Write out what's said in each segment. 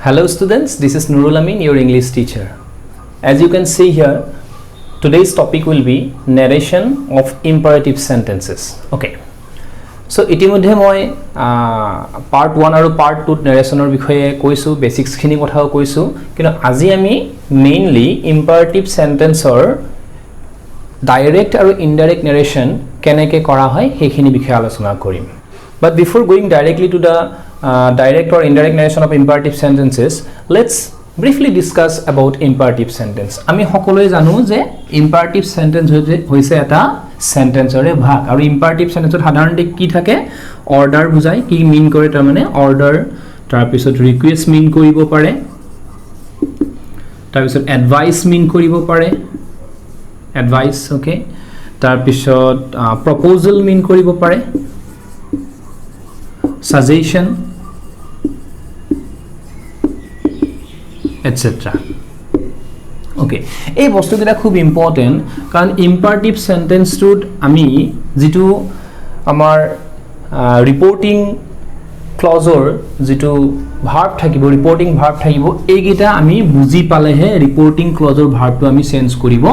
Hello students, this is Nurul Amin, your English teacher. As you can see here, today's topic will be narration of imperative sentences. Okay. So ইতিমধ্যে মই part 1 আৰু part 2 narrationৰ বিষয়ে কৈছো, basics খিনি কথাও কৈছো, কিন্তু আজি আমি mainly imperative sentenceৰ direct আৰু indirect narration কেনেকৈ কৰা হয় সেইখিনি বিষয়ে আলোচনা কৰিম. But before going directly to the direct or indirect narration of imperative sentences, let's briefly discuss about imperative sentence. আমি সকলোৱে জানো যে imperative sentence হৈছে এটা সেন্টেন্সৰে ভাগ আৰু imperative sentence সাধাৰণতে কি থাকে অৰ্ডাৰ বুজায় কি মিন কৰে তাৰ মানে অৰ্ডাৰ তাৰ পিছত ৰিকুৱেষ্ট মিন কৰিব পাৰে তাৰ পিছত এডভাইস মিন কৰিব পাৰে এডভাইস ওকে তাৰ পিছত প্ৰপ'জাল মিন কৰিব পাৰে suggestion etc. Okay, এই বস্তুটা খুব ইম্পৰ্টেন্ট কাৰণ ইম্পাৰেটিভ সেন্টেন্সটোত আমি যেটো আমাৰ ৰিপোৰ্টিং ক্লজৰ যেটো ভাৰ্ব থাকিব ৰিপোৰ্টিং ভাৰ্ব থাকিব এইগিটা আমি বুজি পালেহে ৰিপোৰ্টিং ক্লজৰ ভাৰ্বটো আমি চেঞ্জ কৰিব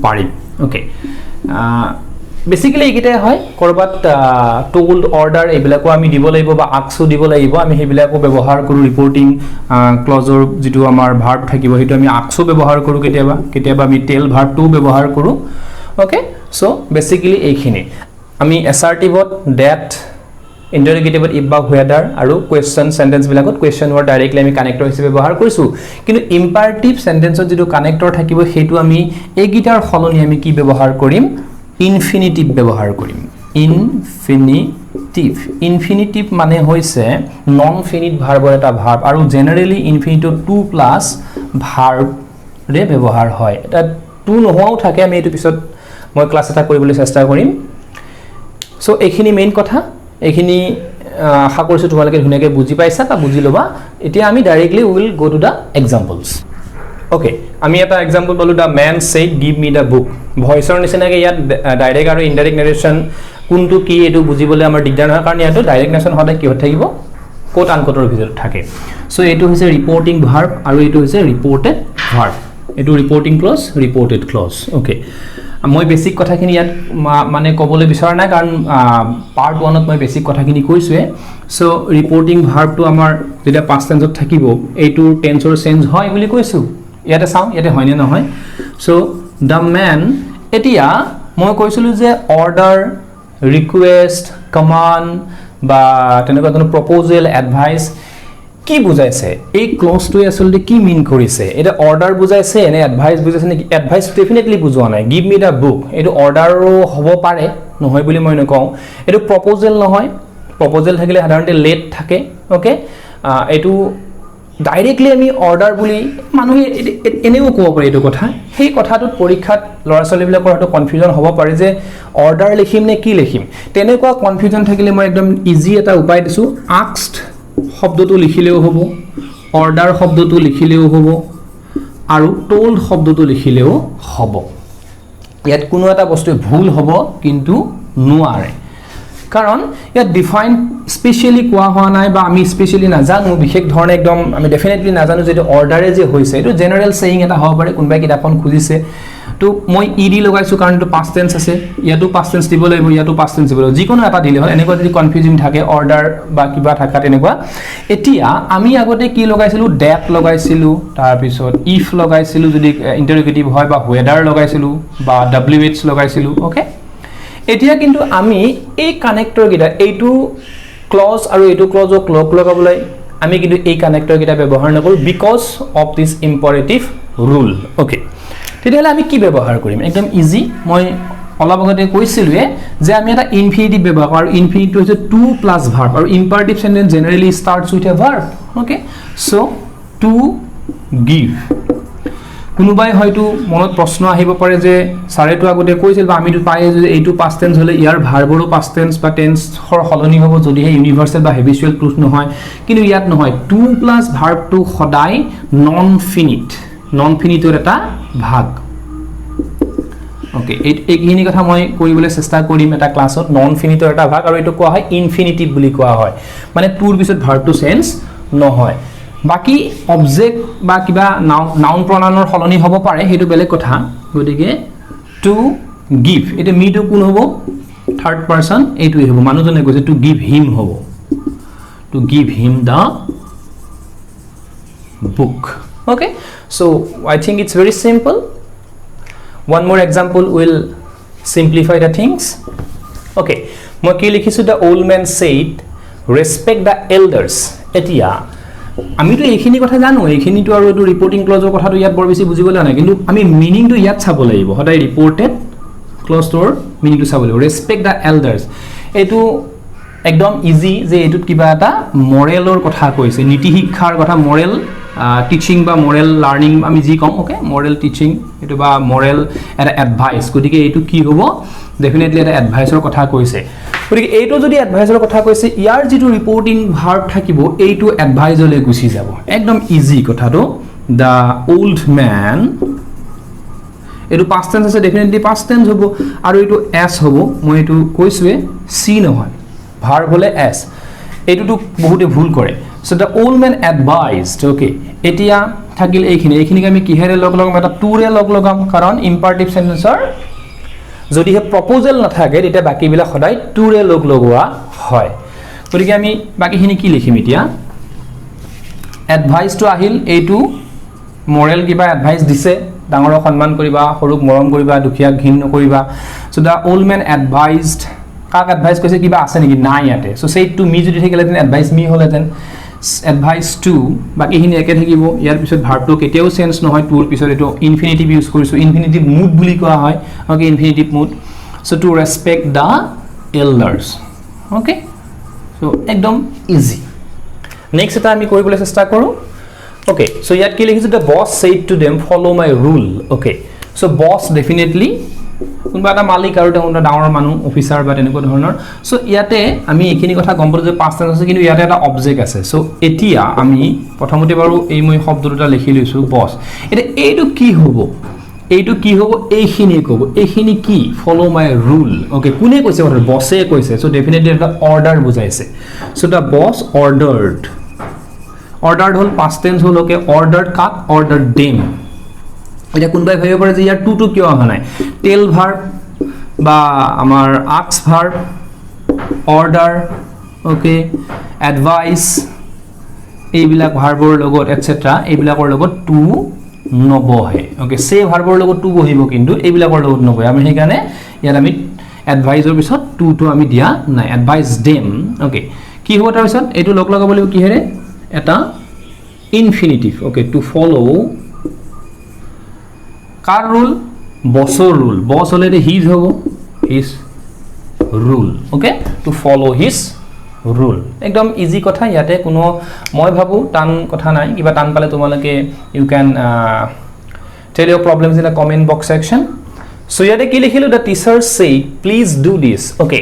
পাৰিম ওকে বেসিক্যালি এইগিটাই হয় কৰবাত টোল্ড অৰ্ডাৰ এইবিলাকো আমি দিব লাগিব বা আকসো দিব লাগিব আমি হেবিলাকো ব্যৱহাৰ কৰো ৰিপোৰ্টিং ক্লজৰ যেটো আমাৰ ভাৰ্ব থাকিব হেতু আমি আকসো ব্যৱহাৰ কৰো কেতিয়াবা আমি টেল ভাৰ্বটো ব্যৱহাৰ কৰো ওকে সো বেসিক্যালি এইখিনি আমি অ্যাসাৰ্টিভত দ্যাট ইন্টাৰগেটিভত ইফ বা হুৱেদাৰ আৰু কোৱেশ্চন সেন্টেন্স বিলাকত কোৱেশ্চন ৱৰ্ড ডাইৰেক্টলি আমি কানেক্টৰ হিচাপে ব্যৱহাৰ কৰিছো কিন্তু ইম্পাৰেটিভ সেন্টেন্সত যেটো কানেক্টৰ থাকিব হেতু আমি এইগিটাৰ ফলনি আমি কি ব্যৱহাৰ কৰিম ইনফিনিটিভ ব্যৱহাৰ কৰিম ইনফিনিটিভ মানে হৈছে নন ফিনিট ভাৰ্বৰ এটা ভাৰ্ব আৰু generally infinitive to plus verb ৰে ব্যৱহাৰ হয় এটা টু নহোৱাও থাকে আমি এটো পিছত মই ক্লাছ এটা কৰিবলৈ চেষ্টা কৰিম সো এইখিনি মেইন কথা এইখিনি আশা কৰিছো তোমালোকে ধুনীয়াকৈ বুজি পাইছা বা বুজি লবা এতিয়া আমি directly will go to the examples Okay, আমি এটা এক্সাম্পল বলু the man said give me the book ভয়েসৰ নিচিনাকৈ ইয়াত ডাইৰেক্ট আৰু ইনডাইৰেক্ট নাৰেশন কোনটো কি এটো বুজিবলৈ আমাৰ দিগদাৰ নহয় কাৰণ ইয়াত ডাইৰেক্ট নাৰেশন হদায় কি হৈ থাকিব কোট আনকোটৰ ভিতৰত থাকে সো এটো হৈছে ৰিপোৰ্টিং ভাৰ্ব আৰু এটো হৈছে ৰিপোৰ্টেড ভাৰ্ব এটো ৰিপোৰ্টিং ক্লজ ৰিপোৰ্টেড ক্লজ ওকে মই বেসিক কথাখিনি ইয়াত মানে ক'বলৈ বিচৰা নাই কাৰণ পাৰ্ট 1 ত মই বেসিক কথাখিনি কৈছোৱে সো ৰিপোৰ্টিং ভাৰ্বটো আমাৰ যেটা পাস্ট টেন্সত থাকিব এইটো টেন্সৰ চেঞ্জ হয় বুলি কৈছো ইয়াতে চাও ইয়াতে হয়নে নহয় সো দা ম্যান এতিয়া মই কৈছিলো যে অৰ্ডাৰ ৰিকুৱেষ্ট কমান্ড বা তেনেকুৱা ধৰণৰ প্ৰপ'জাল এডভাইস কি বুজাইছে এই ক্লজটো আসলে কি মিন কৰিছে এটা অৰ্ডাৰ বুজাইছে নে এডভাইস বুজাইছে নে এডভাইস ডেফিনেটলি বুজোৱা নাই গিভ মি দা বুক এটো অৰ্ডাৰো হ'ব পাৰে নহয় বুলি মই নকওঁ এটো প্ৰপ'জাল নহয় প্ৰপ'জাল থাকিলে সাধাৰণতে লেট থাকে ওকে এটো ডাইৰেক্টলি আমি অৰ্ডাৰ বুলি মানুহে এনেও ক'ব পাৰে এটো কথা সেই কথাটোত পৰীক্ষাত লৰাছলিবিলাকৰ হয়তো কনফিউজন হ'ব পাৰে যে অৰ্ডাৰ লিখিম নে কি লিখিম তেনেকুৱা কনফিউজন থাকিলে মই একদম ইজি এটা উপায় দিছো আস্কড শব্দটো লিখিলেও হ'ব অৰ্ডাৰ শব্দটো লিখিলেও হ'ব আৰু টোল্ড শব্দটো লিখিলেও হ'ব ইয়াত কোনো এটা বস্তু ভুল হ'ব কিন্তু নোৱাৰে কাৰণ ইয়াত ডিফাইন স্পেশালি কোৱা হোৱা নাই বা আমি স্পেশালি নাজানো বিশেষ ধৰণে একদম আমি ডেফিনেটলি নাজানো যে অৰ্ডাৰে যে হৈছে এটো জেনাৰেল সেইং এটা হ'ব পাৰে কোনবাই কিতাপখন খুজিছে তো মই ইডি লগাইছো কাৰণ এটো পাস্ট টেন্স আছে ইয়াতো পাস্ট টেন্স দিব লাগিব ইয়াতো পাস্ট টেন্স দিব লাগিব যিকোনো এটা দিলে হয় এনেকুৱা যদি কনফিউজিং থাকে অৰ্ডাৰ বা কিবা থাকা তেনেকুৱা এতিয়া আমি আগতে কি লগাইছিলো ডেট লগাইছিলো তাৰ পিছত ইফ লগাইছিলো যদি ইন্টাৰগেটিভ হয় বা হুৱেদাৰ লগাইছিলো বা ডব্লিউএইচ লগাইছিলো ওকে এতিয়া কিন্তু আমি এই কানেক্টৰ গিটা এইটো ক্লজ আৰু এইটো ক্লজক লগ লগাবলৈ আমি কিন্তু এই কানেক্টৰ গিটা ব্যৱহাৰ নকৰো because of this imperative rule okay তেতিয়াহলে আমি কি ব্যৱহাৰ কৰিম একদম ইজি মই অলপ আগতে কৈছিলুৱে যে আমি এটা ইনফিনিটিভ ব্যৱহাৰ কৰো ইনফিনিটিভ হৈছে টু প্লাস ভাৰ্ব আৰু imperative sentence generally starts with a verb okay so to give কোনোবাই হয়তো মনত প্ৰশ্ন আহিব পাৰে যে সাৰেটো আগতে কৈছিল বা আমিটো পাই যে এইটো পাস্ট টেন্স হলে ইয়াৰ ভাৰ্বৰো পাস্ট টেন্স বা টেন্সৰ হলনি হ'ব যদি হে ইউনিভাৰ্সাল বা হেবিচুৱেল ক্লজ নহয় কিন্তু ইয়াত নহয় টু প্লাস ভাৰ্বটো সদায় নন ফিনিটৰ এটা ভাগ ওকে এইখিনি কথা মই কৰিবলৈ চেষ্টা কৰিম এটা ক্লাছত নন ফিনিটৰ এটা ভাগ আৰু এটো কোৱা হয় ইনফিনিটিভ বুলি কোৱা হয় মানে টুৰ পিছত ভাৰ্বটো চেঞ্জ নহয় বাকি অবজেক্ট বা কিবা নাউন প্ৰনাউনৰ সলনি হ'ব পাৰে হেতু বেলেগ কথা গতিকে টু গিভ এটা মি টু কোন হ'ব থাৰ্ড পাৰসন এইটোই হ'ব মানুহজনে কৈছে টু গিভ হিম হ'ব to give him the book okay so I think it's very simple one more example will simplify the things okay মই কি লিখিছো the old man said respect the elders এতিয়া আমি তো এইখিনি কথা জানো এইখিনি তো আৰু এটো ৰিপোৰ্টিং ক্লজৰ কথাটো ইয়াত বৰ বেছি বুজিবলৈ নাই কিন্তু আমি মিনিংটো ইয়াত চাব লাগিব হদাই ৰিপোৰ্টেড ক্লজৰ মিনিংটো চাব লাগিব respect the elders এটো একদম ইজি যে এটুত কিবা এটা মৰেলৰ কথা কৈছে নীতি শিক্ষাৰ কথা মৰেল টিচিং বা মৰেল লাৰ্নিং আমি যি কম ওকে মৰেল টিচিং এটো বা মৰেল এটা এডভাইস গতিকে এটো কি হ'ব ডেফিনেটলি এটা এডভাইসৰ কথা কৈছে গতিকে এইটো যদি এডভাইসৰ কথা কৈছে ইয়াৰ যেটো ৰিপোৰ্টিং ভাৰ্ব থাকিব এইটো এডভাইসলৈ গুছি যাব একদম ইজি কথাটো দা ওল্ড ম্যান এটো পাস্ট টেন্স আছে ডেফিনেটলি পাস্ট টেন্স হ'ব আৰু এটো এস হ'ব মই এটো কৈছোৱে সি নহয় ভাৰ্ব হলে এস এটো বহুতে ভুল কৰে so the old man advised okay এতিয়া থাকিল এইখিনি আমি কিহেৰে লগ লগাম এটা টুৰে লগ লগাম কাৰণ ইম্পাৰেটিভ সেন্টেন্সৰ যদি হে প্ৰপোজাল নাথাকে এটা বাকিবিলা সদায় টুৰে লগ লগোৱা হয় গতিকে আমি বাকিখিনি কি লিখিম এতিয়া এডভাইস টু আহিল এইটো মৰেল কিবা এডভাইস দিছে ডাঙৰক সন্মান কৰিবা সৰুক মৰম কৰিবা দুখীয়াক ঘিন নকৰিবা so the old man advised কাক এডভাইস কৈছে কিবা আছে নেকি নাই ইয়াতে so say to me যদি থাকিলে দেন এডভাইস মি হলেতেন advice to বাকিখিনি একে থাকিব ইয়াৰ পিছত ভাৰ্বটো কেতিয়াও চেঞ্জ নহয় টুৰ পিছত এটো ইনফিনিটিভ ইউজ কৰিছো ইনফিনিটিভ মুড বুলি কোৱা হয় okay infinitive mood so to respect the elders okay so একদম ইজি নেক্সট এটা আমি কৰিবলৈ চেষ্টা কৰো okay so ইয়াত কি লিখিছো the boss said to them follow my rule okay so boss definitely কোনবা এটা মালিক আৰু এটা ডাঙৰ মানুহ অফিচাৰ বা তেনেকুৱা ধৰণৰ সো ইয়াতে আমি এইখিনি কথা গম পালো যে পাস্ট টেন্স আছে কিন্তু ইয়াতে এটা অবজেক্ট আছে সো এতিয়া আমি প্ৰথমতে বাৰু এই মই শব্দ দুটা লিখি লৈছো বস এটা এইটো কি হ'ব এইখিনি ক'ব এইখিনি কি ফলো মাই ৰুল ওকে কোনে কৈছে কথা বসে কৈছে সো ডেফিনেটলি এটা অৰ্ডাৰ বুজাইছে সো দা বস অৰ্ডাৰড হল পাস্ট টেন্স হল ওকে অৰ্ডাৰড কাক অৰ্ডাৰ দেম এটা কোনবাই ভাবিব পাৰে যে ইয়াৰ টু টু কিয় অহা নাই টেল ভাৰ্ব বা আমাৰ আক্স ভাৰ্ব অৰ্ডাৰ ওকে এডভাইস এইবিলাক ভাৰ্বৰ লগত এটসেট্ৰা এইবিলাকৰ লগত টু নবহে ওকে সে ভাৰ্বৰ লগত টু বহিব কিন্তু এইবিলাকৰ লগত নবহে আমি সেইকাৰণে ইয়াত আমি এডভাইসৰ পিছত টু টু আমি দিয়া নাই এডভাইস দেম ওকে কি হ'ব তাৰ পিছত এইটো লগ লগাব লাগিব কি হেৰে এটা ইনফিনিটিভ ওকে টু ফলো কাৰ ৰুল বসৰ রুল বস হলে হিজ হ'ব his rule okay to follow his rule একদম ইজি কথা ইয়াতে কোনো মই ভাবো টান কথা নাই কিবা টান পালে তোমালকে you can tell your problems in a comment box section so ইয়াতে কি লিখিলো the teacher said please do this okay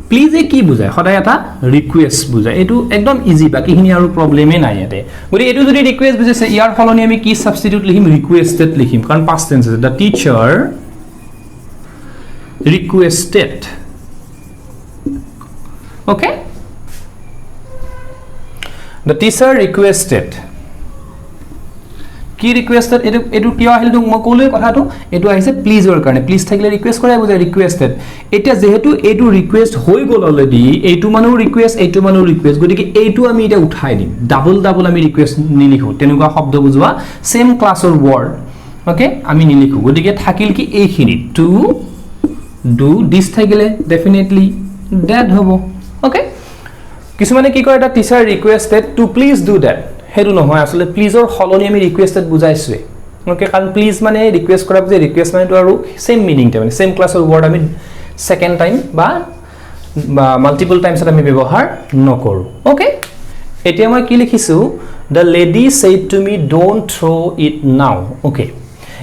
please কি বুজায় সদায় এটা ৰিকুৱেষ্ট বুজায় এটো একদম ইজি বাকিখিনি আৰু প্ৰবলেমে নাই ইয়াতে গৰি এটো যদি ৰিকুৱেষ্ট বুজাইছে ইয়াৰ ফলনি আমি কি সাবস্টিটিউট লিখিম ৰিকুৱেষ্টেড লিখিম কাৰণ পাস্ট টেন্স আছে দা টিচাৰ ৰিকুৱেষ্টেড ওকে দা টিচাৰ ৰিকুৱেষ্টেড কি ৰিকুৱেষ্টেড এটো কিয় আহিল তো মই কলৈ কথাটো এটো আহিছে প্লিজৰ কাৰণে প্লিজ থাকিলে ৰিকুৱেষ্ট কৰে বুজায় ৰিকুৱেষ্টেড এটা যেহেতু এটো ৰিকুৱেষ্ট হৈ গল অলৰেডি এইটো মানুহ ৰিকুৱেষ্ট গতিকে এইটো আমি এটা উঠাই দিম ডাবল আমি ৰিকুৱেষ্ট নিলিখো তেনেকুৱা শব্দ বুজোৱা সেম ক্লাছৰ ওয়াৰ্ড ওকে আমি নিলিখো গতিকে থাকিল কি এইখিনি টু ডু দিস থাকিলে ডেফিনেটলি দ্যাট হ'ব ওকে কিছুমানে কি কৰে এটা teacher requested to please do that হেতু নহয় আসলে প্লিজৰ হলনি আমি ৰিকুৱেষ্টেড বুজাইছো ওকে কাৰণ প্লিজ মানে ৰিকুৱেষ্ট কৰা যে ৰিকুৱেষ্ট মানে তো আৰু সেম মিনিং তে মানে সেম ক্লাছৰ ওয়াৰ্ড আমি সেকেন্ড টাইম বা মাল্টিপল টাইমছ আমি ব্যৱহাৰ নকৰো ওকে এতিয়া মই কি লিখিছো the lady said to me don't throw it now okay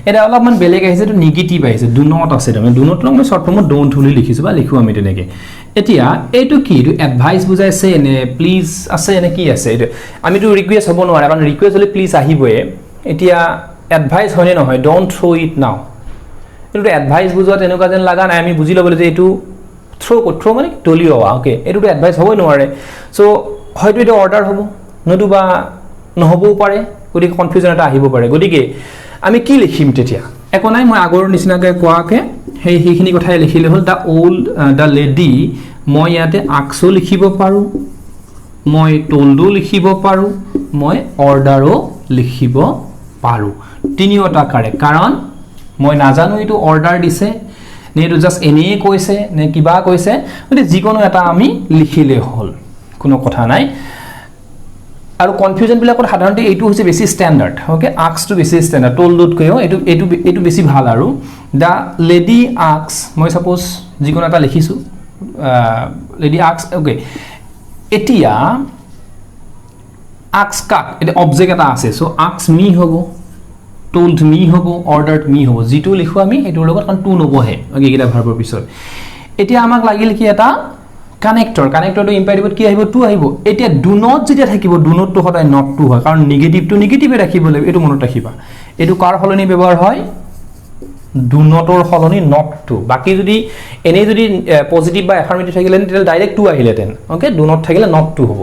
এটা অলপমান বেলেগ আহিছে তো নেগেটিভ আহিছে ডু নট আছে মানে ডু নট লং মই শৰ্ট ফৰ্মত ডোন্ট বুলি লিখিছো বা লিখো আমি তেনেকে এতিয়া এইটো কি এইটো এডভাইস বুজাইছে নে প্লিজ আছে নে কি আছে এইটো আমি তো ৰিকুৱেষ্ট হ'ব নোৱাৰে কাৰণ ৰিকুৱেষ্ট হলে প্লিজ আহিবয়ে এতিয়া এডভাইস হয়নে নহয় ডোন্ট থ্ৰো ইট নাও এইটো এডভাইস বুজোৱা তেনেকুৱা যেন লাগা নাই আমি বুজি ল'বলৈ যে এইটো থ্ৰো মানে দলিওৱা ওকে এইটো এডভাইস হ'বই নোৱাৰে সো হয়তো এটা অৰ্ডাৰ হ'ব নতুবা নহবও পাৰে গতিকে কনফিউজন এটা আহিব পাৰে গতিকে আমি কি লিখিম তেতিয়া একো নাই মই আগৰ নিচিনাকৈ কোৱাকে সেইখিনি কথাই লিখিলে হ'ল দ্য লেডি মই ইয়াতে আক্সো লিখিব পাৰোঁ মই টোল্ডো লিখিব পাৰোঁ মই অৰ্ডাৰো লিখিব পাৰোঁ তিনিওটা কাৰেক্ট কাৰণ মই নাজানো এইটো অৰ্ডাৰ দিছে নে এইটো জাষ্ট এনেই কৈছে নে কিবা কৈছে গতিকে যিকোনো এটা আমি লিখিলে হ'ল কোনো কথা নাই আৰু কনফিউজনবিলাকত সাধাৰণতে এইটো হৈছে বেছি ষ্টেণ্ডাৰ্ড ওকে আক্সটো বেছি ষ্টেণ্ডাৰ্ড টোল্ডতকৈও এইটো বেছি ভাল আৰু দ্য লেডি আক্স মই ছাপ'জ যিকোনো এটা লিখিছোঁ লেডি আক্স ওকে এতিয়া আক্স কাক এতিয়া অবজেক্ট এটা আছে চ' আক্স মি হ'ব টোল্ড মি হ'ব অৰ্ডাৰ্ড মি হ'ব যিটো লিখোঁ আমি সেইটোৰ লগত কাৰণ টু নবহে ওকে এইকেইটা ভাৰ্বৰ পিছত এতিয়া আমাক লাগিল কি এটা কানেক্টৰটো ইম্পাৰেটিভত কি আহিব টু আহিব এতিয়া ডু নট যেতিয়া থাকিব ডু নটটো সদায় নট টু হয় কাৰণ নিগেটিভটো নিগেটিভে ৰাখিব লাগিব এইটো মনত ৰাখিবা এইটো কাৰ সলনি ব্যৱহাৰ হয় ডু নটৰ সলনি নট টু বাকি যদি এনেই যদি পজিটিভ বা এফাৰ্মেটিভ থাকিলে তেতিয়া ডাইৰেক্ট টু আহিলেতেন ওকে ডু নট থাকিলে নট টু হ'ব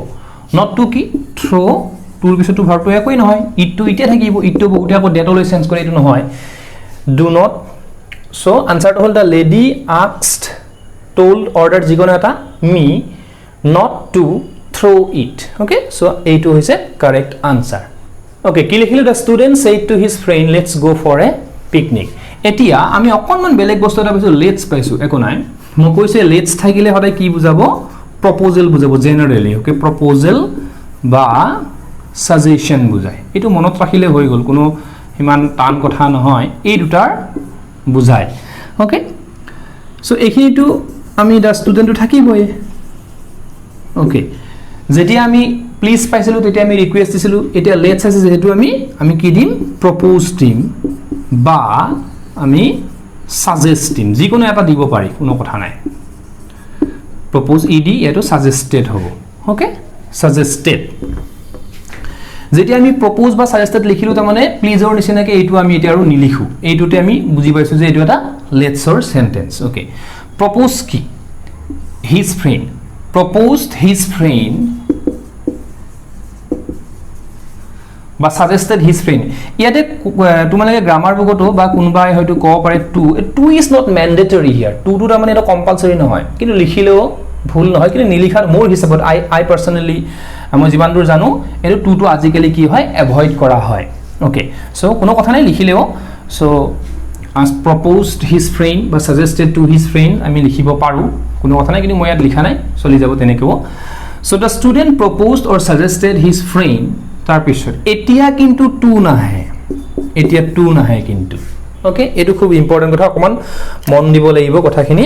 নট টু কি থ্ৰো টুৰ পিছতো ভাৰ্বটো একোই নহয় ইটটো ইতে থাকিব ইটটো বহুতে আকৌ ডেটলৈ চেঞ্জ কৰে এইটো নহয় ডু নট সো আনসাৰটো হ'ল the lady asked told ordered যিকোনো এটা me not to throw it okay so এইটো হৈছে correct answer okay কি লিখিলো the student said to his friend let's go for a picnic এতিয়া আমি অকনমান বেলেগ বস্তু এটা পাইছো let's পাইছো একো নাই মই কৈছে let's থাকিলে হদাই কি বুজাবো proposal বুজাবো generally okay proposal বা suggestion বুজায় এটো মনত ৰাখিলে হৈ গল কোনো ইমান টান কথা নহয় এই দুটাৰ বুজায় okay so এইখিনিটো আমি দা স্টুডেন্ট থাকিবই ওকে যেতিয়া আমি প্লিজ পাইছিলো তেতিয়া আমি ৰিকুৱেষ্ট দিছিলো এতিয়া লেটস আছে যেহেতু আমি কি দিম প্ৰপ'জ দিম বা আমি সাজেষ্ট দিম যিকোনো এটা দিব পাৰি কোনো কথা নাই প্ৰপ'জ ইডি এটো সাজেষ্টেড হ'ব ওকে সাজেষ্টেড যেতিয়া আমি প্ৰপ'জ বা সাজেষ্টেড লিখিলো তাৰ মানে প্লিজৰ নিচিনাকে এইটো আমি এতিয়া আৰু নিলিখো এইটোতে আমি বুজি পাইছো যে এইটো এটা লেটছৰ sentence okay propose ki his friend proposed his friend বা suggested his friend ইয়াতে তোমালকে গ্রামার বুকটো বা কোনবাই হয়তো ক পারে to is not mandatory here to টা মানে এটা কম্পালসৰি নহয় কিন্তু লিখিলেও ভুল নহয় কিন্তু নিলিখাৰ মোৰ হিচাপত I personally মই যিমান দূৰ জানো এটো টু আজিকালি কি হয় এভয়েড কৰা হয় ওকে সো কোনো কথা নাই লিখিলেও so as proposed his friend বা suggested to his friend আমি লিখিব পাৰো কোনো কথা নাই কিন্তু মই ইয়াত লিখা নাই চলি যাব তেনেকেও so the student proposed or suggested his friend তাৰ পিছত এতিয়া কিন্তু টু নাহে কিন্তু ওকে এটো খুব ইম্পৰ্টেন্ট কথা অকমান মন দিব লাগিব কথাখিনি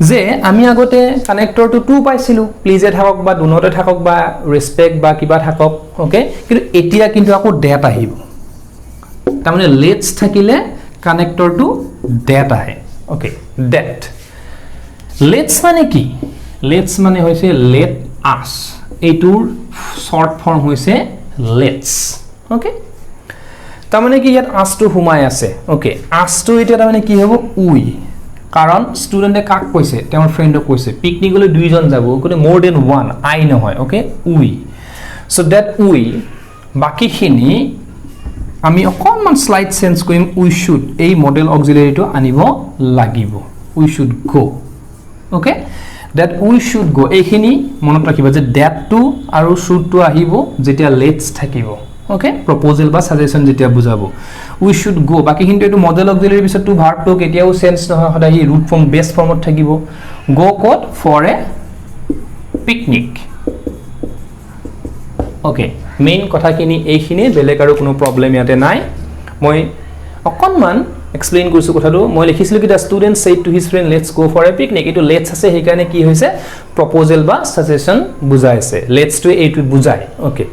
যে আমি আগতে কানেক্টৰটো টু পাইছিলো প্লিজে থাকক বা ডু নটে থাকক বা ৰেসপেক্ট বা কিবা থাকক ওকে কিন্তু এতিয়া কিন্তু আকৌ ডেট আহিব তাৰ মানে লেটস থাকিলে connector to that ahe okay that let's mane ki let's mane hoise let us eitur short form hoise let's okay ta mane ki yat us to humai ase okay us to eta ta mane ki hobo we karon student e kak koise temor friend ok koise picnic gole duijon jabo kone more than one I nohoy okay we so that we baki khini আমি অকনমান slide change কৰিম উই should এই model অক্সিলাৰিটো আনিব লাগিব we should go okay that we should go এইখিনি মনত ৰাখিবা যে দ্যাট টু আৰু শুড টু আহিব যেতিয়া লেটস থাকিব ওকে প্ৰপ'জাল বা সাজেশন যেতিয়া বুজাবো উই শুড গো বাকি কিন্তু এটো মডেল অক্সিলাৰি পিছত টু ভাৰ্বটো কেতিয়াও চেঞ্জ নহয় সদায় হি ৰুট ফৰ্ম বেস ফৰ্মত থাকিব গো কোড for a picnic okay main কথাখিনি এইখিনি বেলেগ আৰু কোনো প্ৰবলেম ইয়াতে নাই মই অকনমান এক্সপ্লেইন কৰিছো কথাটো মই লিখিছিলো কি the student said to his friend let's go for a picnic এটো লেটস আছে সেই কাৰণে কি হৈছে প্ৰপ'জাল বা সাজেশন বুজাইছে লেটস টু এইটো বুজাই ওকে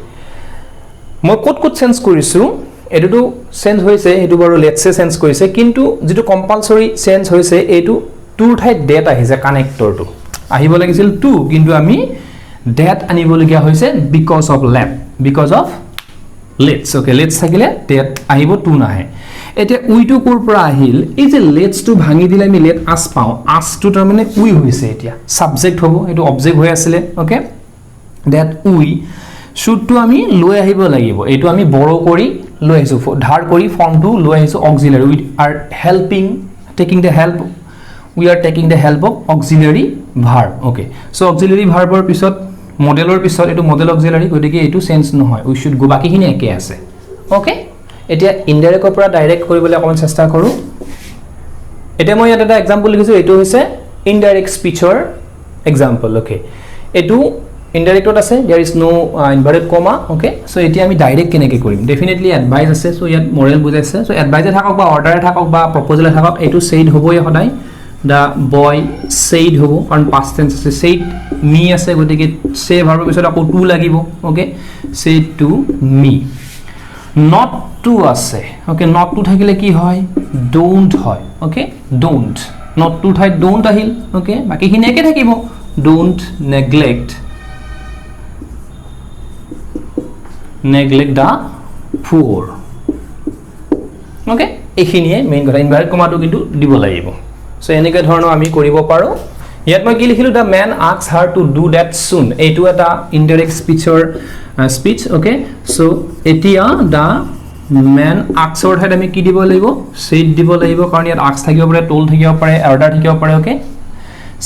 মই কোট চেঞ্জ কৰিছো এটো চেঞ্জ হৈছে এটো বাৰু লেটসে চেঞ্জ কৰিছে কিন্তু যেটো কম্পালসৰি চেঞ্জ হৈছে এটো টুৰ ঠাইত ডেট আহিছে কানেক্টৰটো আহিব লাগিছিল টু কিন্তু আমি ডেট আনিবলগিয়া হৈছে because of let's okay let's থাকিলে ডেট আহিব টু নাহে এতিয়া উই টু কোৰ পৰা আহিল এই যে let's টু ভাঙি দিলে আমি let us পাও us টু তাৰ মানে উই হৈছে এতিয়া সাবজেক্ট হ'ব এটো অবজেক্ট হৈ আছিল ওকে that we শুডটো আমি লৈ আহিব লাগিব এইটো আমি বড়ো কৰি লৈ আহিছো ধাৰ কৰি ফৰ্মটো লৈ আহিছো auxiliary we are helping taking the help we are taking the help of auxiliary verb okay so auxiliary verb or pisot model or pisot etu model auxiliary gotike etu sense no hoy we should go baki hini eke ase okay etia indirect opera direct koribole akon chesta koru etia moi eta example likhisu etu hoise indirect speech or example okay etu indirect ot ase there is no inverted comma okay so etia ami direct keneke korim definitely advice ase so yat moral bujaise so advice thakok ba order thakok ba proposal thakok etu said hoboy hodai the boy said hobo and past tense ase said me ase gotike say verb bisot ako to lagibo okay said to me not to ase okay not to thakile ki hoy don't hoy okay don't not to thai don't ahil okay baki hine eke thakibo don't neglect the poor okay ekhiniye main kotha inverted comma to kintu dibo lagibo so enike dhorono ami koribo paro yat moi ki likhilu the man asks her to do that soon etu eta indirect speech or speech okay so etia the man asks or had ami ki dibo lagibo said dibo lagibo karon yat asks thakibo pare told thakibo pare order thakibo pare okay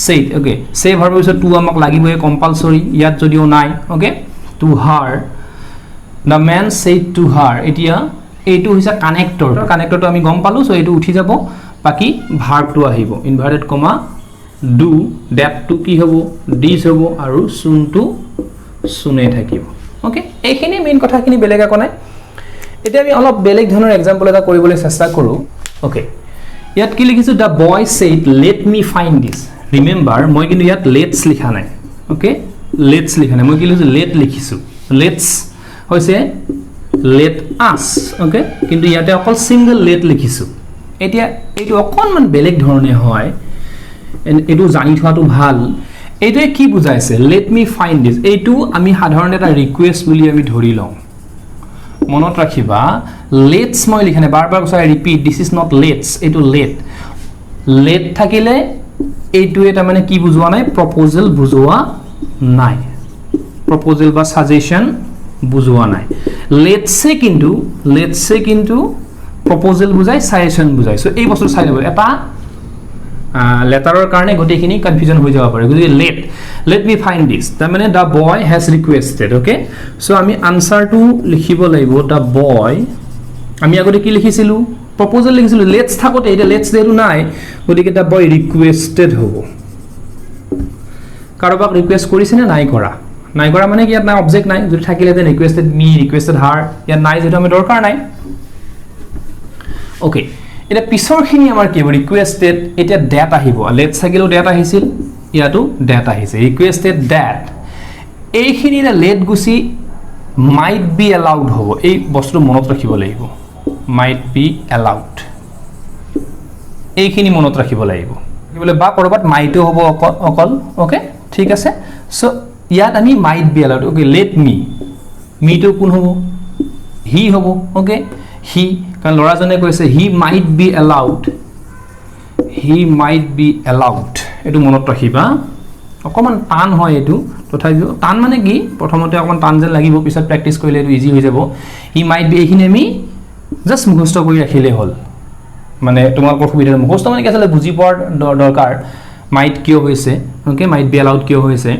said okay say verb is to amak lagibo compulsory yat jodio nai okay to her the man said to her etia etu hisa connector to ami gom palu so etu uthi jabo বাকি verb to আহিব inverted comma do that to কি হব this হব আৰু সুন two সুনে থাকিব okay এইখিনি main কথাখিনি বেলেগ একো নাই এটা আমি অলপ বেলেগ ধৰণৰ এক্সাম্পল এটা কৰিবলৈ চেষ্টা কৰো ওকে ইয়াত কি লিখিছো the boy said let me find this remember মই কিন্তু ইয়াত লেটস লিখা নাই ওকে লেটস লিখা নাই মই কি লিখিছো লেট লিখিছো লেটস হৈছে লেট আস ওকে কিন্তু ইয়াতে অকল সিঙ্গল লেট লিখিছো এতিয়া এইটো অকনমান বেলেগ ধৰণে হয় এটো জানি থোৱাটো ভাল এইটোৱে কি বুজাইছে লেট মি ফাইন্ড দিস এইটো আমি সাধাৰণ এটা ৰিকুৱেষ্ট বুলি আমি ধৰি লওঁ মনত ৰাখিবা লেটস মই লিখনে বাৰবাৰ কৈছো I repeat this is not let's এইটো লেট থাকিলে এইটো এটা মানে কি বুজোৱা নাই প্ৰপ'জাল বুজোৱা নাই প্ৰপ'জাল বা সাজেশন বুজোৱা নাই লেটসে কিন্তু proposal বুজাই সাজেশন বুজাই সো এই বস্তু চাই লব এটা লেটাৰৰ কাৰণে গটেখিনি কনফিউজন হৈ যাব পাৰে গতিকে let me find this তাৰ মানে the boy has requested okay so আমি আনসাৰটো লিখিব লাগিব the boy আমি আগতে কি লিখিছিলো proposal লিখিছিলো let's থাকতে এটা let's দেৰু নাই গতিকে the boy requested হ'ব কাৰোবাক ৰিকুৱেষ্ট কৰিছে নে নাই কৰা মানে কি ইয়াত নাই অবজেক্ট নাই যদি থাকিলে then requested me requested her ইয়াত নাই যেটো আমি দৰকাৰ নাই okay এটা পিছৰ খিনি আমাৰ কি ৰিকুৱেষ্টেড এটা ডেট আহিব লেটস থাকিলো ডেট আহিছিল ইয়াটো ডেট আহিছে ৰিকুৱেষ্টেড ডেট এইখিনি এটা লেট গুছি মাইট বি এলাউড হ'ব এই বস্তু মনত ৰাখিব লাগিব মাইট বি এলাউড এইখিনি মনত ৰাখিব লাগিব কি বলে বা কৰবাত মাইটো হ'ব অকল ওকে ঠিক আছে সো ইয়াত আমি might be allowed okay let me two কোন হ'ব হি হ'ব ওকে হি কারণ লৰাজনে কৈছে হি মাইট বি এলাউড এটো মনত ৰাখিবা অকমান টান হয় এটো তথাপিও টান মানে কি প্ৰথমতে অকমান টান যেন লাগিব পিছত প্ৰ্যাকটিস কৰিলে এটো ইজি হৈ যাব হি মাইট বি এইখিনি আমি জাস্ট মুখস্থ কৰি ৰাখিলে হ'ল মানে তোমালোকৰ সুবিধা মুখস্থ মানে কি আসলে বুজি পোৱাৰ দৰকাৰ মাইট কিয় হৈছে ওকে মাইট বি এলাউড কিয় হৈছে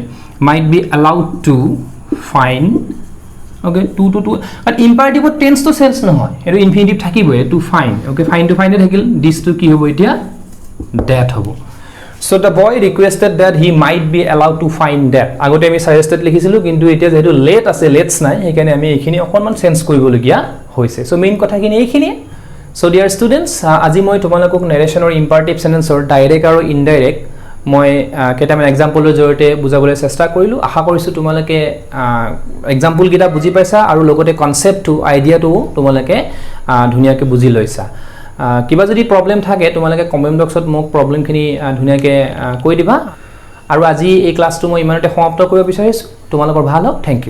might be allowed to find okay to but imperative tense to sense no hoy eto infinitive thakibo to find okay find to find thakil this to ki hobo etia that hobo so the boy requested that he might be allowed to find that agote ami suggested likhisilu kintu etia jeto late ase let's nai ekane ami ekhini okonman sense koriboligya hoise so main kotha kini ekhini so dear students aji moi tomalakok narration or imperative sentence or direct or indirect মই কেটামান এক্সাম্পলৰ জৰিয়তে বুজাবলৈ চেষ্টা কৰিলো আশা কৰিছো তোমালোকে example কিটা বুজি পাইছা আৰু লগতে কনসেপ্টটো আইডিয়াটো তোমালোকে ধুনিয়াকে বুজি লৈছা কিবা যদি প্ৰবলেম থাকে তোমালোকে কমেন্ট বক্সত মোক প্ৰবলেমখিনি ধুনিয়াকে কৈ দিবা আৰু আজি এই ক্লাছটো মই ইমানতে সমাপ্ত কৰিব বিচাৰিছো তোমালোকৰ ভাল হওক থ্যাংক ইউ